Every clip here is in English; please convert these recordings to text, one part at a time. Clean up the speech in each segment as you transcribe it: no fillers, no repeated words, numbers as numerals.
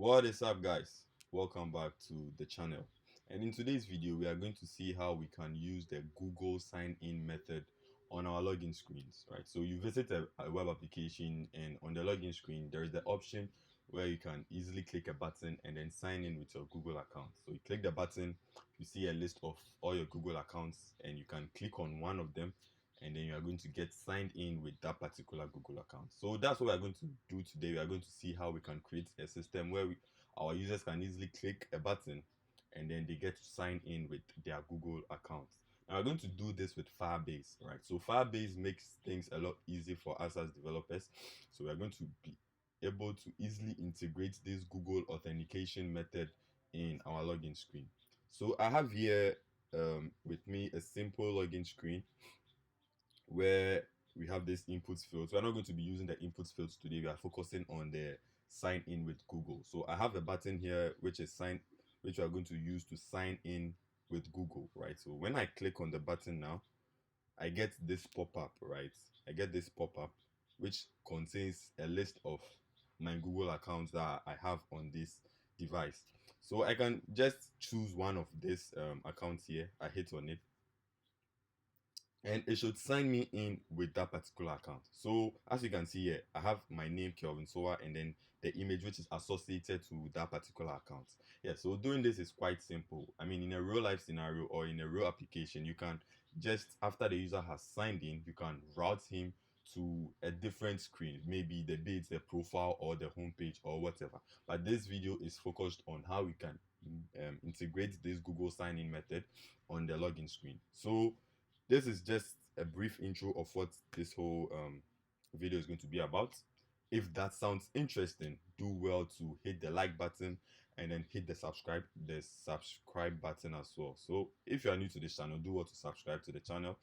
What is up, guys? Welcome back to the channel. And in today's video we are going to see how we can use the Google sign in method on our login screens, right? So you visit a web application, and on the login screen there is the option where you can easily click a button and then sign in with your Google account. So you click the button, you see a list of all your Google accounts, and you can click on one of them, and then you are going to get signed in with that particular Google account. So that's what we're going to do today. We are going to see how we can create a system where our users can easily click a button and then they get to sign in with their Google account. Now we're going to do this with Firebase, right? So Firebase makes things a lot easier for us as developers. So we're going to be able to easily integrate this Google authentication method in our login screen. So I have here with me a simple login screen where we have this inputs field. So we're not going to be using the inputs fields today. We are focusing on the sign in with Google. So I have a button here which is which we are going to use to sign in with Google, right? So when I click on the button now, I get this pop-up, right? I get this pop-up which contains a list of my Google accounts that I have on this device. So I can just choose one of these accounts here. I hit on it, and it should sign me in with that particular account. So as you can see here, I have my name, Kelvin Soa, and then the image which is associated to that particular account. Yeah, so doing this is quite simple. I mean, in a real life scenario or in a real application, you can just, after the user has signed in, you can route him to a different screen, maybe the profile or the homepage or whatever. But this video is focused on how we can integrate this Google sign-in method on the login screen. So this is just a brief intro of what this whole video is going to be about. If that sounds interesting, do well to hit the like button and then hit the subscribe button as well. So if you are new to this channel, do well to subscribe to the channel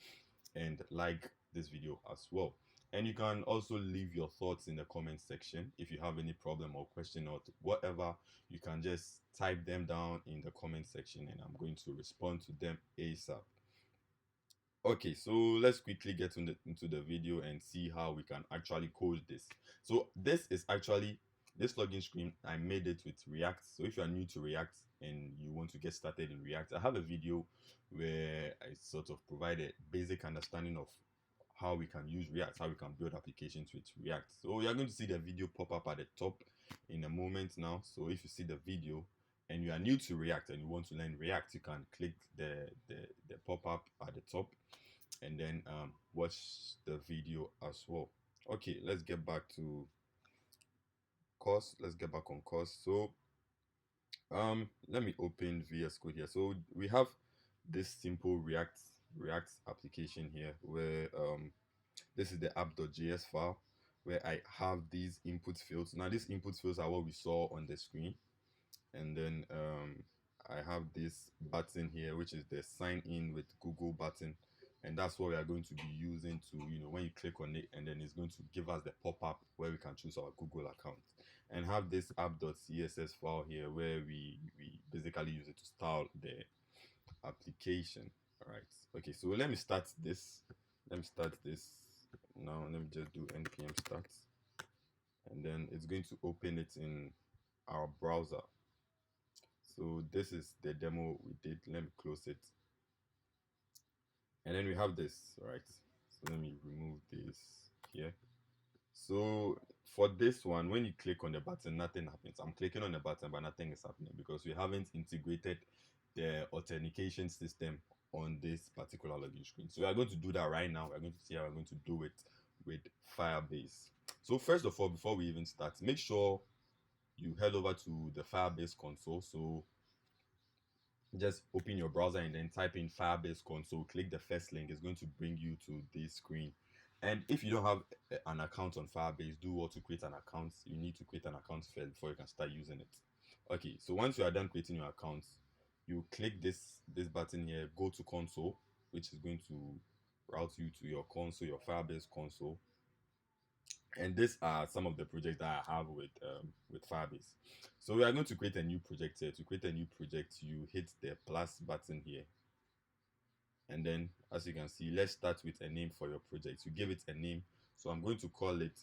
and like this video as well. And you can also leave your thoughts in the comment section. If you have any problem or question or whatever, you can just type them down in the comment section and I'm going to respond to them ASAP. Okay, so let's quickly get into the video and see how we can actually code this. So this is actually this login screen. I made it with React. So if you are new to React and you want to get started in React, I have a video where I sort of provide a basic understanding of how we can use React, how we can build applications with React. So you're going to see the video pop up at the top in a moment now. So if you see the video and you are new to React and you want to learn React, you can click the pop-up at the top and then watch the video as well. Okay, let's get back to course. Let's get back on course. So let me open VS Code here. So we have this simple React application here where this is the app.js file where I have these input fields. Now these input fields are what we saw on the screen, and then I have this button here which is the sign in with Google button, and that's what we are going to be using to, when you click on it, and then it's going to give us the pop-up where we can choose our Google account, and have this app.css file here where we basically use it to style the application. All right, okay, so let me start this now. Let me just do npm start, and then it's going to open it in our browser. So this is the demo we did. Let me close it, and then we have this, right? So let me remove this here. So for this one, when you click on the button, nothing happens. I'm clicking on the button, but nothing is happening because we haven't integrated the authentication system on this particular login screen. So we are going to do that right now. We're going to see how we're going to do it with Firebase. So first of all, before we even start, make sure you head over to the Firebase console. So just open your browser and then type in Firebase console, click the first link. It's going to bring you to this screen. And if you don't have an account on Firebase, do well to create an account. You need to create an account first before you can start using it. Okay, so once you are done creating your account, you click this button here, go to console, which is going to route you to your console, your Firebase console. And these are some of the projects that I have with Firebase. So we are going to create a new project here. To create a new project, you hit the plus button here, and then as you can see, let's start with a name for your project. You give it a name. So I'm going to call it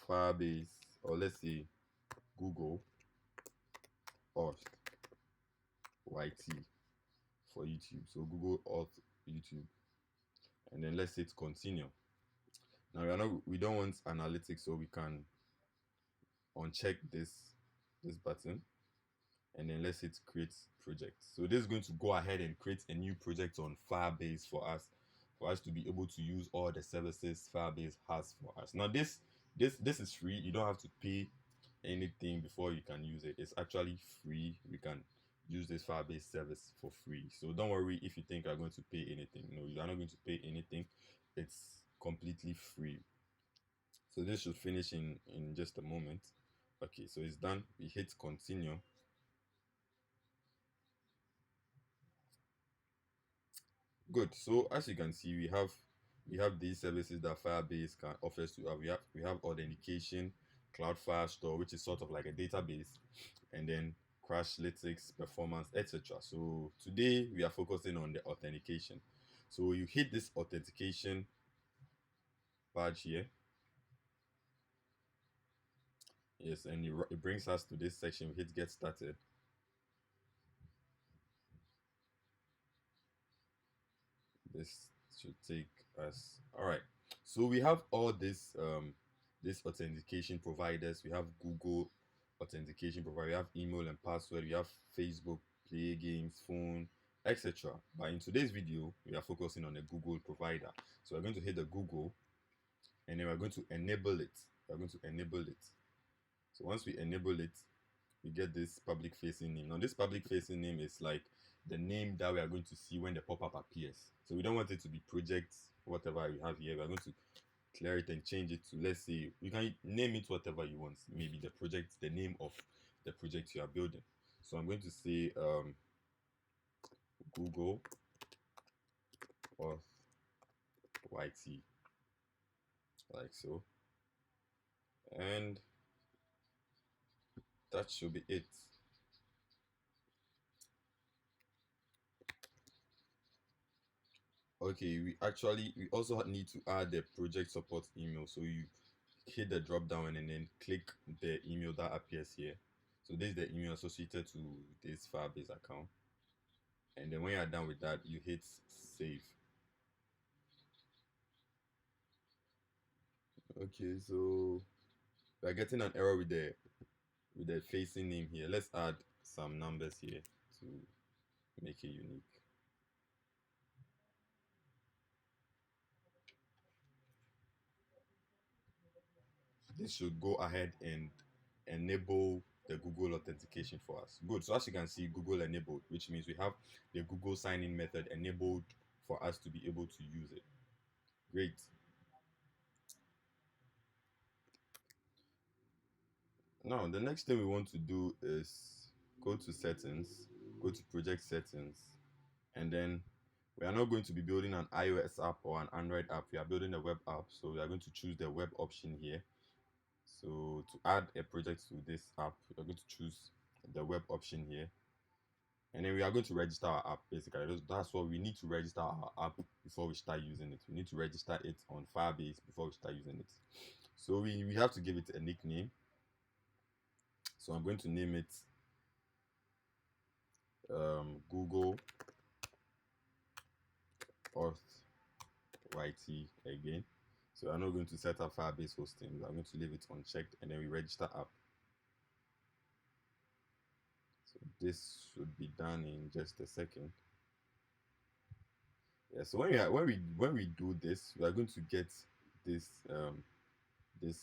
Firebase or let's say Google Auth YT for YouTube. So Google Auth YouTube, and then let's hit continue. Now we don't want analytics, so we can uncheck this button, and then let's hit create project. So this is going to go ahead and create a new project on Firebase for us to be able to use all the services Firebase has for us. Now this is free. You don't have to pay anything before you can use it. It's actually free. We can use this Firebase service for free. So don't worry if you think you're going to pay anything. No, you are not going to pay anything. It's completely free. So this should finish in just a moment. Okay, so it's done. We hit continue. Good. So as you can see, we have these services that Firebase can offers to us. We have authentication, cloud Firestore, which is sort of like a database, and then Crashlytics, performance, etc. So today we are focusing on the authentication. So you hit this authentication badge here. Yes, and it brings us to this section. We hit get started. This should take us. All right, so we have all this authentication providers. We have Google authentication provider, we have email and password, we have Facebook, play games, phone, etc. But in today's video we are focusing on a Google provider. So we're going to hit the Google, and then we're going to enable it. So once we enable it, we get this public facing name. Now this public facing name is like the name that we are going to see when the pop-up appears. So we don't want it to be project whatever we have here. We're going to clear it and change it to, let's say, you can name it whatever you want. Maybe the name of the project you are building. So I'm going to say Google Auth YT, like so, and that should be it. Okay, we also need to add the project support email. So you hit the drop down and then click the email that appears here. So this is the email associated to this Firebase account, and then when you're done with that, you hit save. Okay, so we're getting an error with the facing name here. Let's add some numbers here to make it unique. This should go ahead and enable the Google authentication for us. Good. So as you can see, Google enabled, which means we have the Google sign-in method enabled for us to be able to use it. Great. Now the next thing we want to do is go to settings, go to project settings, and then we are not going to be building an iOS app or an Android app. We are building a web app, so we are going to choose the web option here. So to add a project to this app, we are going to choose the web option here, and then we are going to register our app. Basically, that's what we need to register our app before we start using it. We need to register it on Firebase before we start using it. So we have to give it a nickname. So I'm going to name it Google Auth YT again. So I'm not going to set up Firebase hosting. I'm going to leave it unchecked, and then we register app. So this should be done in just a second. Yeah. So when we do this, we are going to get this this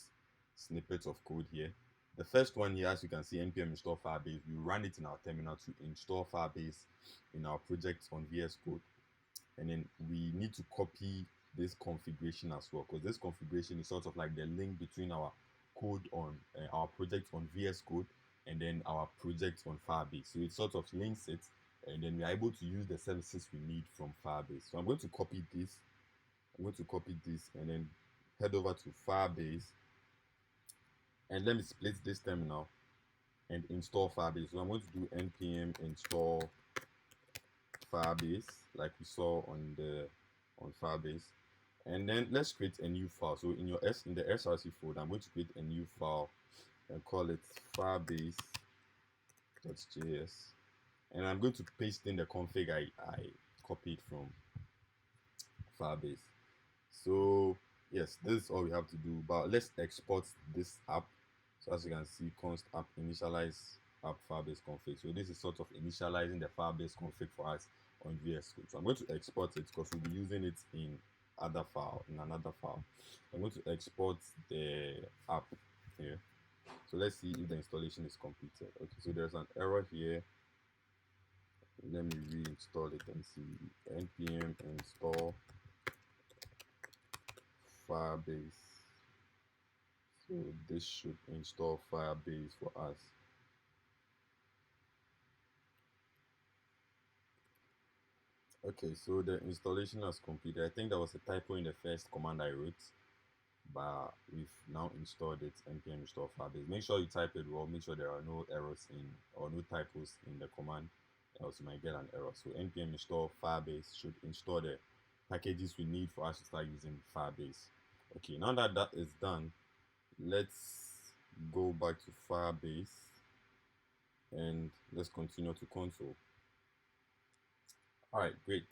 snippet of code here. The first one here, as you can see, npm install Firebase. We run it in our terminal to install Firebase in our project on VS Code, and then we need to copy this configuration as well, because this configuration is sort of like the link between our code on our project on VS Code and then our project on Firebase. So it sort of links it, and then we are able to use the services we need from Firebase. So I'm going to copy this. And then head over to Firebase, and let me split this terminal and install Firebase. So I'm going to do npm install Firebase, like we saw on Firebase, and then let's create a new file. So in the src folder, I'm going to create a new file and call it firebase.js, and I'm going to paste in the config I copied from Firebase. So yes, this is all we have to do, but let's export this app. So as you can see, const app initialize app Firebase config. So this is sort of initializing the Firebase config for us on VS Code. So I'm going to export it because we'll be using it in another file. I'm going to export the app here. So let's see if the installation is completed. Okay, so there's an error here. Let me reinstall it and see. Npm install Firebase. So this should install Firebase for us. Okay, so the installation has completed. I think there was a typo in the first command I wrote, but we've now installed it. Npm install Firebase. Make sure you type it well. Make sure there are no errors in or no typos in the command, else you might get an error. So npm install Firebase should install the packages we need for us to start using Firebase. Okay, now that that is done, let's go back to Firebase and let's continue to console. All right, great.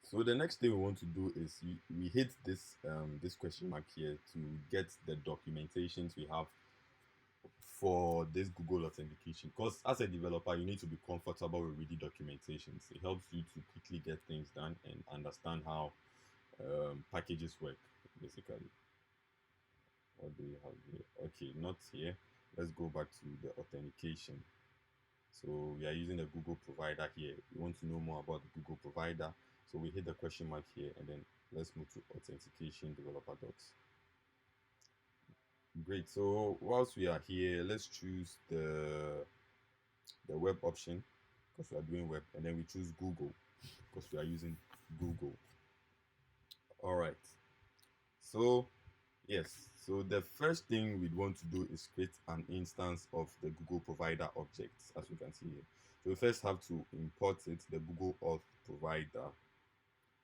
So the next thing we want to do is we hit this this question mark here to get the documentations we have for this Google authentication, because as a developer you need to be comfortable with reading documentations. It helps you to quickly get things done and understand how packages work, basically. What do we have here? Okay, not here. Let's go back to the authentication. So we are using the Google provider here. We want to know more about the Google provider. So we hit the question mark here and then let's move to authentication developer docs. Great. So whilst we are here, let's choose the web option because we are doing web, and then we choose Google because we are using Google. All right. So yes, so the first thing we'd want to do is create an instance of the Google provider objects, as you can see here. So we first have to import it, the Google Auth provider.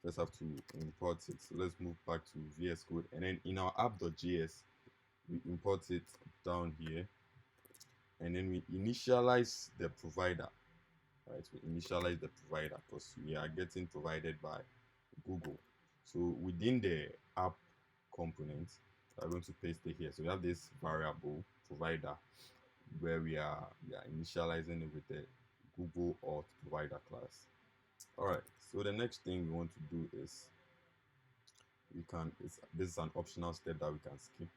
First have to import it. So let's move back to VS Code, and then in our app.js, we import it down here, and then we initialize the provider. Right, we initialize the provider because we are getting provided by Google. So within the app component, I'm going to paste it here. So we have this variable provider where we are initializing it with the Google Auth provider class. All right. So the next thing we want to do is this is an optional step that we can skip,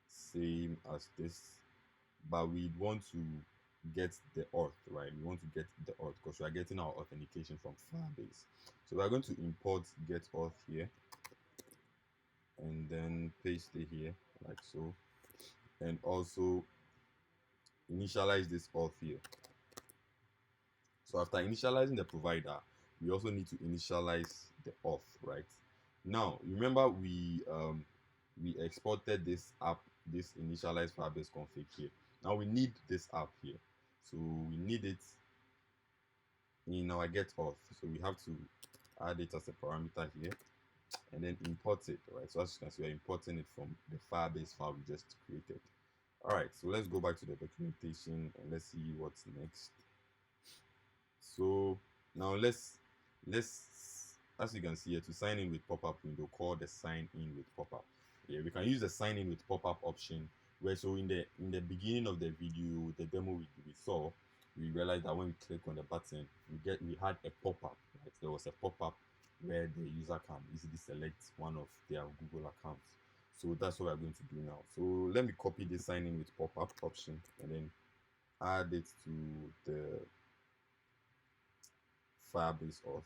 same as this, but we want to get the auth, right? We want to get the auth because we are getting our authentication from Firebase. So we are going to import get auth here and then paste it here like so, and also initialize this auth here. So after initializing the provider, we also need to initialize the auth, right? Now remember we exported this app, this initialized Firebase config here. Now we need this app here, so we need it in our get auth. So we have to add it as a parameter here and then import it, right? So as you can see, we're importing it from the Firebase file we just created. All right, so let's go back to the documentation and let's see what's next. So now let's as you can see here, to sign in with pop-up window, call the sign in with pop-up. Yeah, we can use the sign in with pop-up option, where so in the beginning of the video, the demo we saw, we realized that when we click on the button, we had a pop-up, right? There was a pop-up where the user can easily select one of their Google accounts. So that's what we're going to do now. So let me copy this sign in with pop-up option and then add it to the Firebase auth.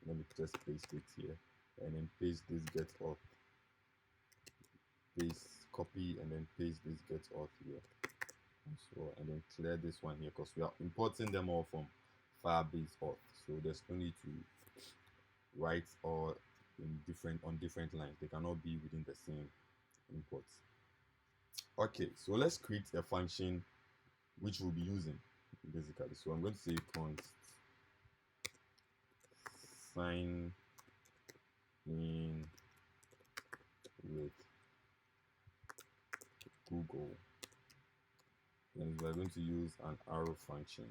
Let me just paste it here and then paste this get auth, paste, copy, and then paste this get auth here. So and then clear this one here because we are importing them all from Firebase auth. So there's no need to write all on different lines. They cannot be within the same imports. Okay, so let's create a function which we'll be using basically. So I'm going to say const sign in with Google. means we're going to use an arrow function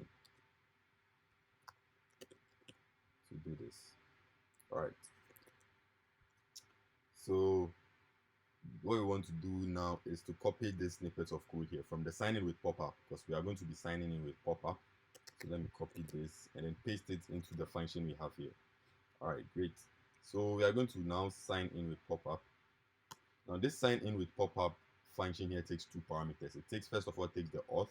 to do this. All right. So what we want to do now is to copy this snippet of code here from the sign in with pop-up, because we are going to be signing in with pop-up. So let me copy this and then paste it into the function we have here. All right, great. So we are going to now sign in with pop-up. Now this sign in with pop-up function here takes two parameters. It takes, first of all, takes the auth.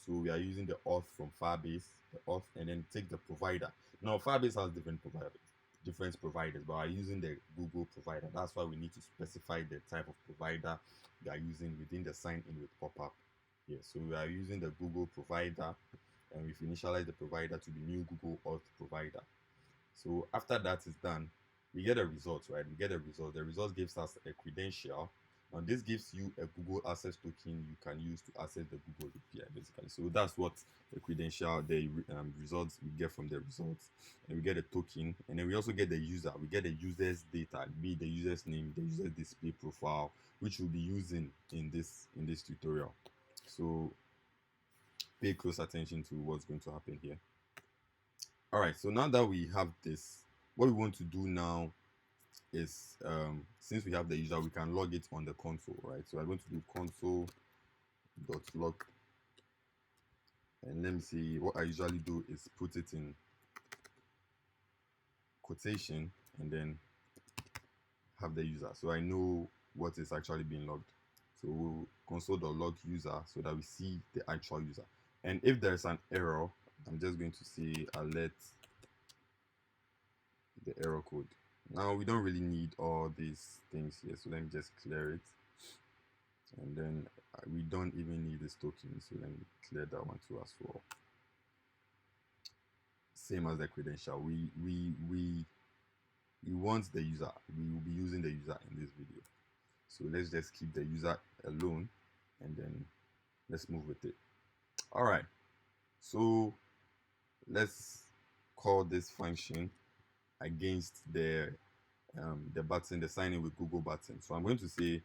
So we are using the auth from Firebase, the auth, and then take the provider. Now Firebase has different providers, but we are using the Google provider. That's why we need to specify the type of provider we are using within the sign in with pop-up here. So we are using the Google provider, and we've initialized the provider to the new Google auth provider. So after that is done, we get a result, right? We get a result. The result gives us a credential. Now this gives you a Google Access token you can use to access the Google API, basically. So that's what the credential, the results we get from the results, and we get a token, and then we also get the user. We get the user's data, be the user's name, the user's display profile, which we'll be using in this tutorial. So pay close attention to what's going to happen here. All right, so now that we have this, what we want to do now is, since we have the user, we can log it on the console, right? So I'm going to do console.log, and let me see, what I usually do is put it in quotation and then have the user, so I know what is actually being logged. So console.log user, so that we see the actual user. And if there's an error, I'm just going to say alert the error code. Now we don't really need all these things here, so let me just clear it. And then we don't even need this token, so let me clear that one too as well. Same as the credential, we want the user. We will be using the user in this video, so let's just keep the user alone and then let's move with it. All right, so let's call this function against the button, the sign in with Google button. So I'm going to say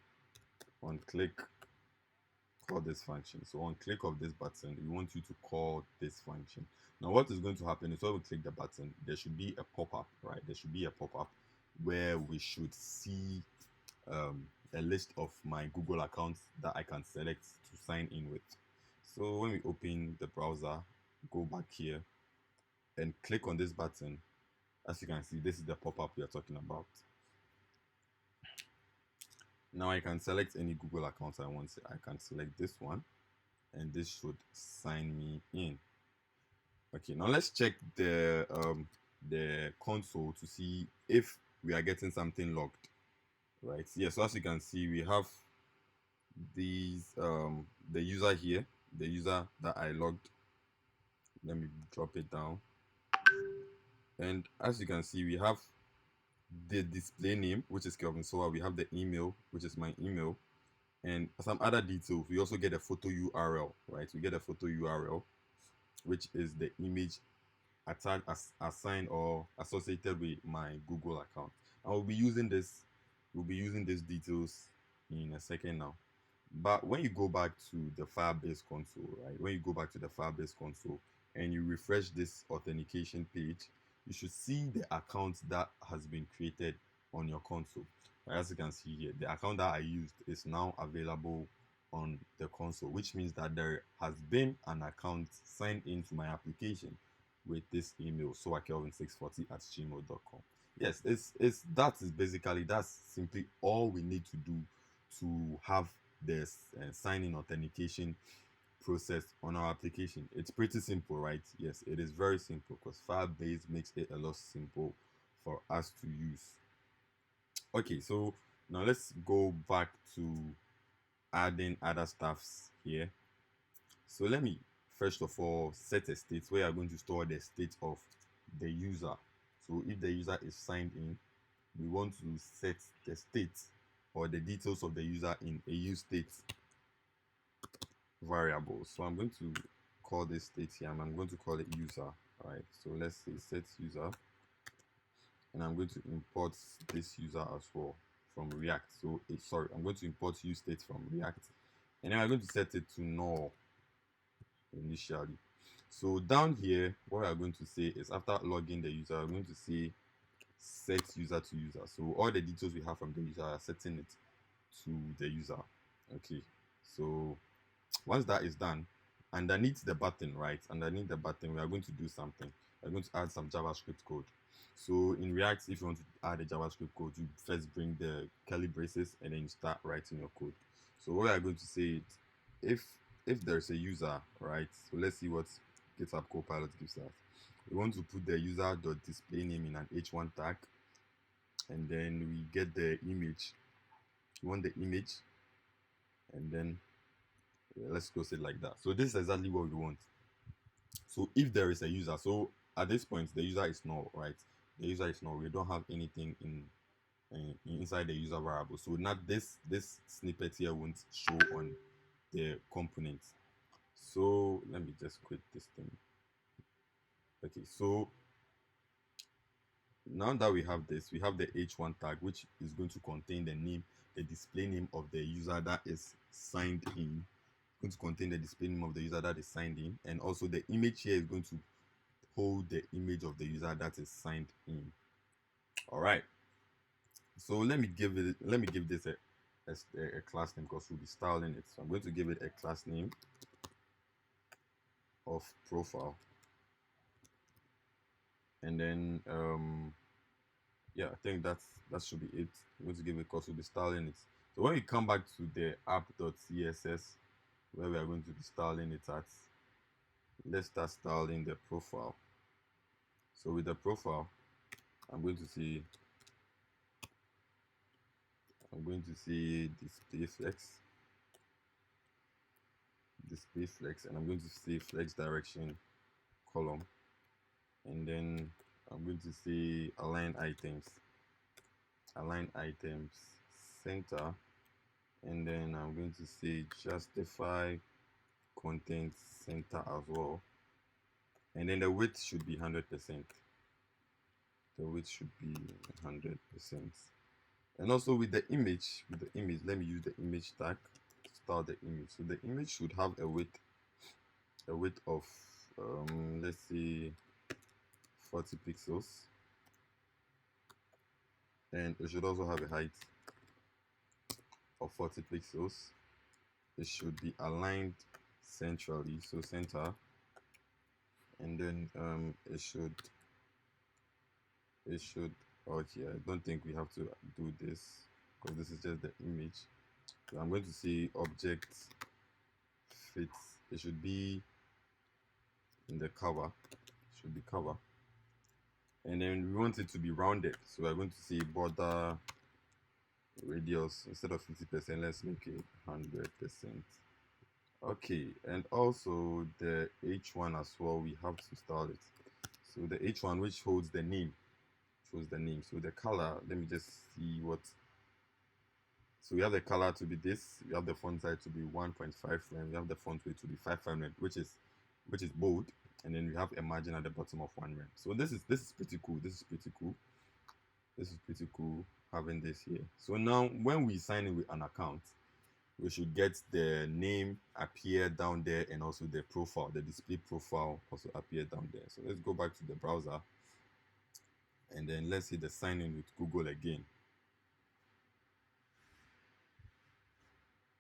on click, call this function. So on click of this button, we want you to call this function. Now what is going to happen is when we click the button, there should be a pop-up, right? There should be a pop-up where we should see a list of my Google accounts that I can select to sign in with. So when we open the browser, go back here and click on this button, as you can see, this is the pop-up we are talking about. Now I can select any Google accounts I want. I can select this one, and this should sign me in. Okay, now let's check the console to see if we are getting something logged, right? Yeah, so as you can see, we have these the user here, the user that I logged. Let me drop it down, and as you can see, we have the display name, which is Kelvin Soa. We have the email, which is my email, and some other details. We also get a photo URL, right? We get a photo URL, which is the image assigned or associated with my Google account. I will be using this. We'll be using these details in a second now. But when you go back to the Firebase console, right? When you go back to the Firebase console and you refresh this authentication page, you should see the account that has been created on your console. As you can see here, the account that I used is now available on the console, which means that there has been an account signed into my application with this email, soakelvin640@gmail.com. Yes, that's simply all we need to do to have this sign-in authentication process on our application. It's pretty simple, right? Yes, it is very simple because Firebase makes it a lot simple for us to use. Okay, so now let's go back to adding other stuffs here. So let me first of all set a state where I'm going to store the state of the user. So if the user is signed in, we want to set the state or the details of the user in a useState variable. So I'm going to call this state here, and I'm going to call it user. All right, so let's say set user, and I'm going to import this user as well from React. So sorry, I'm going to import useState from React, and then I'm going to set it to null. initially. So down here, what we are going to say is after logging the user, I'm going to say set user to user. So all the details we have from the user are setting it to the user. Okay, so once that is done, underneath the button, right, underneath the button, we are going to do something. We're going to add some JavaScript code. So in React, if you want to add a JavaScript code, you first bring the curly braces and then you start writing your code. So what we are going to say is if there's a user, right, so let's see what GitHub Copilot gives us. We want to put the user.display name in an h1 tag, and then we get the image. We want the image, and then let's close it like that. So this is exactly what we want. So if there is a user, so at this point the user is null, right? The user is null. We don't have anything inside the user variable. So not this snippet here won't show on the components. So let me just quit this thing. Okay, so now that we have this, we have the h1 tag, which is going to contain the name, the display name of the user that is signed in. Going to contain the display name of the user that is signed in, and also the image here is going to hold the image of the user that is signed in. All right, so let me give this a class name, because we'll be styling it. So I'm going to give it a class name of profile, and then yeah, I think that should be it. I'm going to give it, because we'll be styling it. So when we come back to the app.css, where we are going to be styling it at, let's start styling the profile. So with the profile, I'm going to see display flex, and I'm going to say flex direction column, and then I'm going to say align items center, and then I'm going to say justify content center as well, and then the width should be 100%. The width should be 100%. And also with the image, let me use the image tag to start the image. So the image should have a width of let's say 40 pixels, and it should also have a height of 40 pixels. It should be aligned centrally, so center, and then it should okay, I don't think we have to do this, because this is just the image. So I'm going to say object fits. It should be in the cover. It should be cover. And then we want it to be rounded. So we're going to say border radius, instead of 50%, let's make it 100%. Okay, and also the h1 as well, we have to style it. So the h1, which holds the name, shows the name. So the color, let me just see what. So we have the color to be this, we have the font size to be 1.5, and we have the font weight to be 500, which is bold, and then we have a margin at the bottom of 1 rem. So this is pretty cool. This is pretty cool having this here. So now when we sign in with an account, we should get the name appear down there, and also the profile, the display profile also appear down there. So let's go back to the browser, and then let's see the sign in with Google again.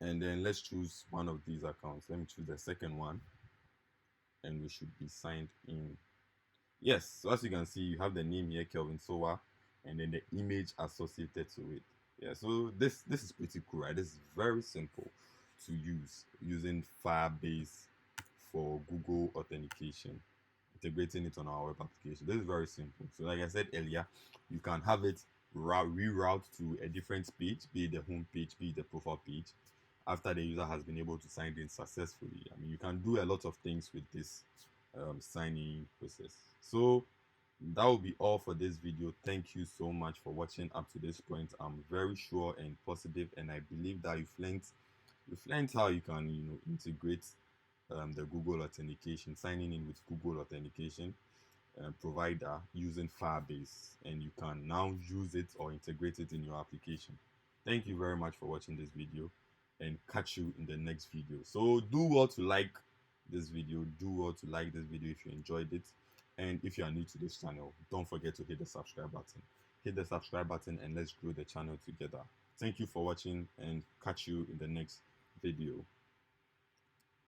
And then let's choose one of these accounts. Let me choose the second one, and we should be signed in. Yes, so as you can see, you have the name here, Kelvin Sowa, and then the image associated to it. Yeah, so this is pretty cool, right? This is very simple to use, using Firebase for Google authentication, integrating it on our web application. This is very simple. So like I said earlier, you can have it reroute to a different page, be it the home page, be it the profile page, after the user has been able to sign in successfully. I mean, you can do a lot of things with this signing process. So that will be all for this video. Thank you so much for watching up to this point. I'm very sure and positive, and I believe that you've learned how you can integrate the Google authentication, signing in with Google authentication provider using Firebase, and you can now use it or integrate it in your application. Thank you very much for watching this video, and catch you in the next video. So do well to like, this video, do well to like this video if you enjoyed it. And if you are new to this channel, don't forget to hit the subscribe button. Hit the subscribe button and let's grow the channel together. Thank you for watching, and catch you in the next video.